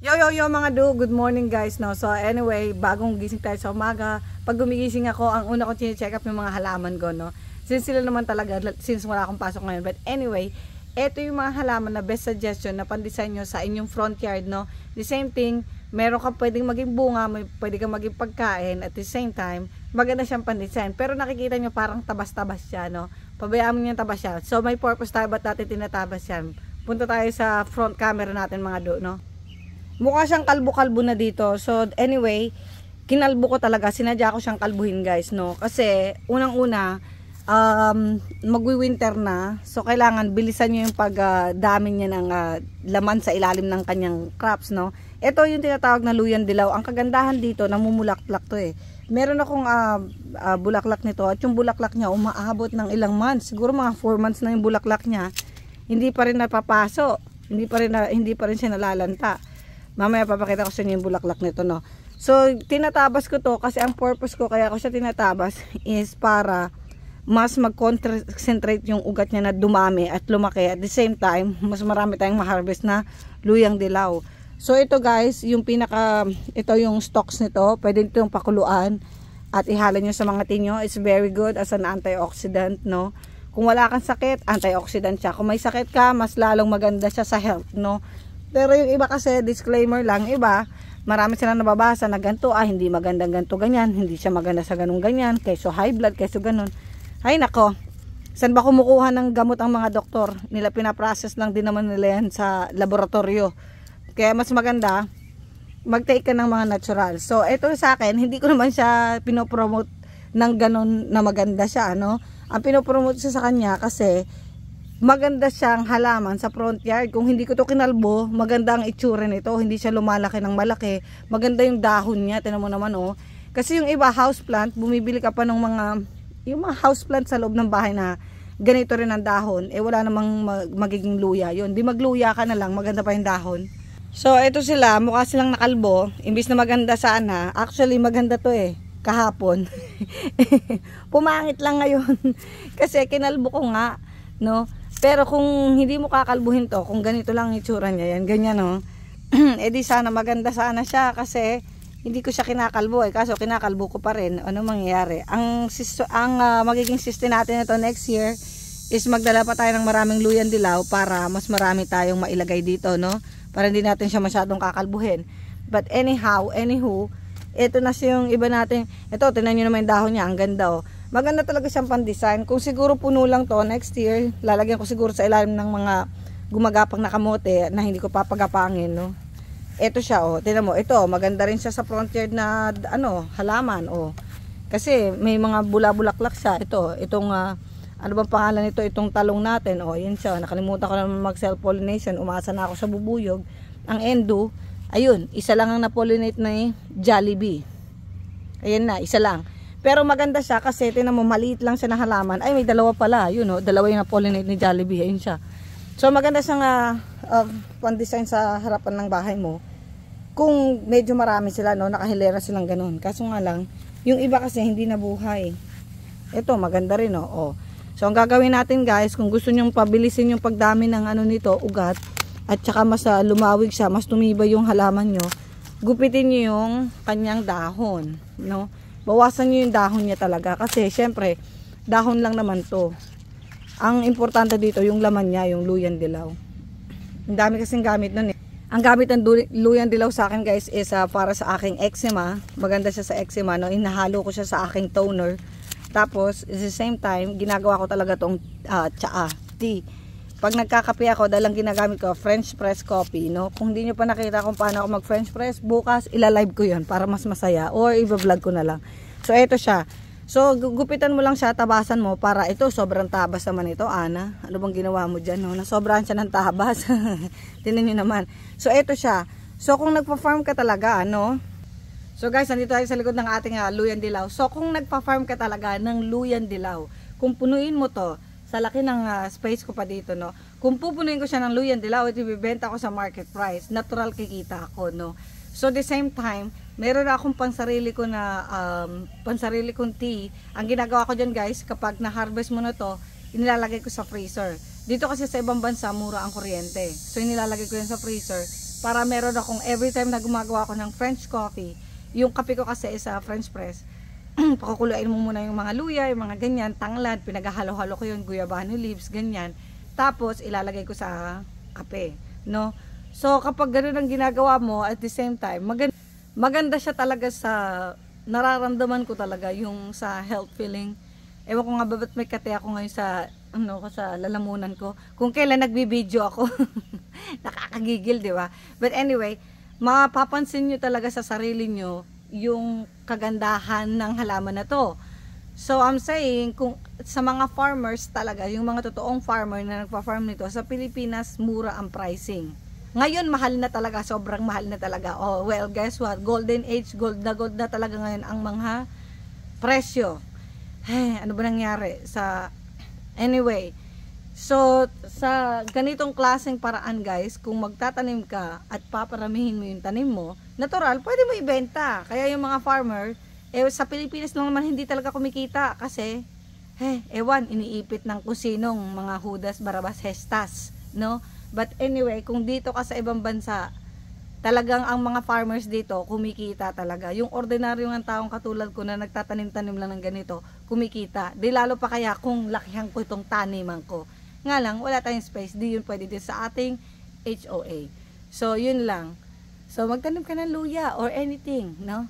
Yo mga do, good morning guys no. So anyway, bagong gising tayo sa umaga. Pag gumigising ako, ang una ko check up yung mga halaman ko no. Since sila naman talaga, since wala akong pasok ngayon. But anyway, eto yung mga halaman na best suggestion na pandesign nyo sa inyong front yard no. The same thing, meron ka pwedeng maging bunga, pwede kang maging pagkain. At the same time, maganda siyang pandesign. Pero nakikita nyo parang tabas-tabas siya no. Pabayaan mo yung tabas siya. So may purpose tayo ba't natin tinatabas yan. Punta tayo sa front camera natin mga do no. Mukha siyang kalbo-kalbo na dito. So anyway, kinalbo ko talaga. Sinadya ko siyang kalbuhin guys, no. Kasi unang-una, magwi-winter na. So kailangan bilisan niyo yung pagdami niya ng laman sa ilalim ng kanyang crops, no. Ito yung tinatawag na luyan dilaw. Ang kagandahan dito, namumulaklak to eh. Meron akong bulaklak nito at yung bulaklak niya umaabot ng ilang months. Siguro mga 4 months na yung bulaklak niya. Hindi pa rin napapaso. Hindi pa rin siya nalalanta. Mamaya papakita ko sa inyo yung bulaklak nito no. So tinatabas ko to kasi ang purpose ko kaya ko siya tinatabas is para mas mag-concentrate yung ugat niya na dumami at lumaki. At the same time, mas marami tayong ma-harvest na luyang dilaw. So ito guys, yung ito yung stalks nito. Pwede itong pakuluan at ihala nyo sa mga tinyo. It's very good as an antioxidant no. Kung wala kang sakit, antioxidant siya. Kung may sakit ka, mas lalong maganda siya sa health no. Pero yung iba kasi, disclaimer lang, iba, marami silang nababasa na ganito, hindi magandang ganito ganyan, hindi siya maganda sa ganun ganyan, kayso high blood, kayso ganun. Ay nako, saan ba kumukuha ng gamot ang mga doktor? Nila pinaprocess lang din naman nila yan sa laboratorio. Kaya mas maganda, mag-take ka ng mga natural. So ito sa akin, hindi ko naman siya pinopromote ng ganun na maganda siya, ano? Ang pinopromote siya sa kanya kasi, maganda siyang halaman sa front yard. Kung hindi ko to kinalbo, maganda ang itsura nito. Hindi siya lumalaki ng malaki. Maganda yung dahon niya. Tingnan mo naman oh. Kasi yung iba houseplant, bumibili ka pa ng yung mga houseplant sa loob ng bahay na ganito rin ang dahon. Eh wala namang magiging luya yun. Di magluya ka na lang, maganda pa yung dahon. So ito sila, mukha silang nakalbo. Imbis na maganda sana, actually maganda to eh. Kahapon. Pumangit lang ngayon. Kasi kinalbo ko nga, no? Pero kung hindi mo kakalbuhin to, kung ganito lang itsura niya, yan, ganyan no. Edi sana maganda sana siya kasi hindi ko siya kinakalbo eh. Kaso kinakalbo ko pa rin. Ano mangyayari? Ang magiging system natin ito next year is magdala pa tayo ng maraming luyan dilaw para mas marami tayong mailagay dito, no? Para hindi natin siya masyadong kakalbuhin. But anywho, ito na siya yung iba natin. Ito, tingnan nyo naman yung dahon niya. Ang ganda oh. Maganda talaga siyang pan-design. Kung siguro puno lang to next year, lalagyan ko siguro sa ilalim ng mga gumagapang na kamote na hindi ko papagapangin, no. Ito siya oh. Tingnan mo, ito maganda rin siya sa front yard na halaman oh. Kasi may mga bula-bulaklak siya. Itong ano bang pangalan nito? Itong talong natin oh. Yan siya. Nakalimutan ko na mag self pollination. Umasa na ako sa bubuyog. Ang endo, ayun, isa lang ang na-pollinate na Jollibee. Ayan na, isa lang. Pero maganda siya kasi tinan mo maliit lang siya na halaman. Ay may dalawa pala, yun no, dalawa yung na-pollinate ni Jollibee, ayun siya. So maganda siyang pan-design sa harapan ng bahay mo. Kung medyo marami sila no, nakahilera silang ganun. Kaso nga lang, yung iba kasi hindi nabuhay. Ito maganda rin no. Oh. So ang gagawin natin guys, kung gusto niyo pabilisin yung pagdami ng nito, ugat at saka mas lumawig siya, mas tumibay yung halaman nyo, gupitin niyo yung kanyang dahon, no? Bawasan nyo yung dahon niya talaga kasi syempre dahon lang naman to. Ang importante dito yung laman niya, yung luyan dilaw. Ang dami kasing gamit nun eh. Ang gamit ng luyan dilaw sa akin guys is para sa aking eczema. Maganda siya sa eczema no? Inahalo ko siya sa aking toner. Tapos at the same time ginagawa ko talaga tong tea. Pag nagkakape ako, dalang ginagamit ko French press coffee, no? Kung hindi nyo pa nakita kung paano ako mag French press, bukas ilalive ko 'yon para mas masaya or i-vlog ko na lang. So ito siya. So gupitan mo lang siya, tabasan mo para ito sobrang tabas naman ito, Ana. Ano bang ginawa mo diyan, no? Nasobrahan siya ng tabas. Tingnan niyo naman. So ito siya. So kung nagpa-farm ka talaga, ano? So guys, nandito tayo sa likod ng ating luyan dilaw. So kung nagpa-farm ka talaga ng luyan dilaw, kung punuin mo to sa laki ng space ko pa dito, no. Kung pupunuin ko siya ng luyan dilaw, ito ibibenta ko sa market price. Natural kikita ako, no. So the same time, meron akong pansarili ko na pansarili kong tea. Ang ginagawa ko diyan, guys, kapag na-harvest mo na to, inilalagay ko sa freezer. Dito kasi sa ibang bansa, mura ang kuryente. So inilalagay ko yan sa freezer. para meron akong every time na gumagawa ako ng French coffee. Yung kape ko kasi sa French press, pakukuluin mo muna yung mga luya, yung mga ganyan, tanglad, pinaghalo-halo ko yung guyabano leaves, ganyan. Tapos ilalagay ko sa kape, no? So kapag ganoon ang ginagawa mo, at the same time, maganda siya talaga sa nararamdaman ko talaga yung sa health feeling. Ewan ko nga ba ba't may kate ako ngayon sa sa lalamunan ko. Kung kailan nagbibideo ako, nakakagigil, di ba? But anyway, mapapansin nyo talaga sa sarili nyo yung kagandahan ng halaman na to. So I'm saying, kung sa mga farmers talaga, yung mga totoong farmer na nagpa-farm nito, sa Pilipinas mura ang pricing. Ngayon mahal na talaga, sobrang mahal na talaga. Oh, well, guess what? Golden age, gold na talaga ngayon ang mga presyo. Ano ba nangyari sa anyway? So, sa ganitong klaseng paraan guys, kung magtatanim ka at paparamihin mo yung tanim mo, natural, pwede mo ibenta. Kaya yung mga farmer, sa Pilipinas lang naman hindi talaga kumikita kasi, ewan, iniipit ng kusinong mga Judas, Barabas, Hestas, no? But anyway, kung dito ka sa ibang bansa, talagang ang mga farmers dito, kumikita talaga. Yung ordinaryo ng taong katulad ko na nagtatanim-tanim lang ng ganito, kumikita. Di lalo pa kaya kung lakihan ko itong taniman ko. Nga lang, wala tayong space. Di yun pwede din sa ating HOA. So, yun lang. So, magtanim ka ng luya or anything, no?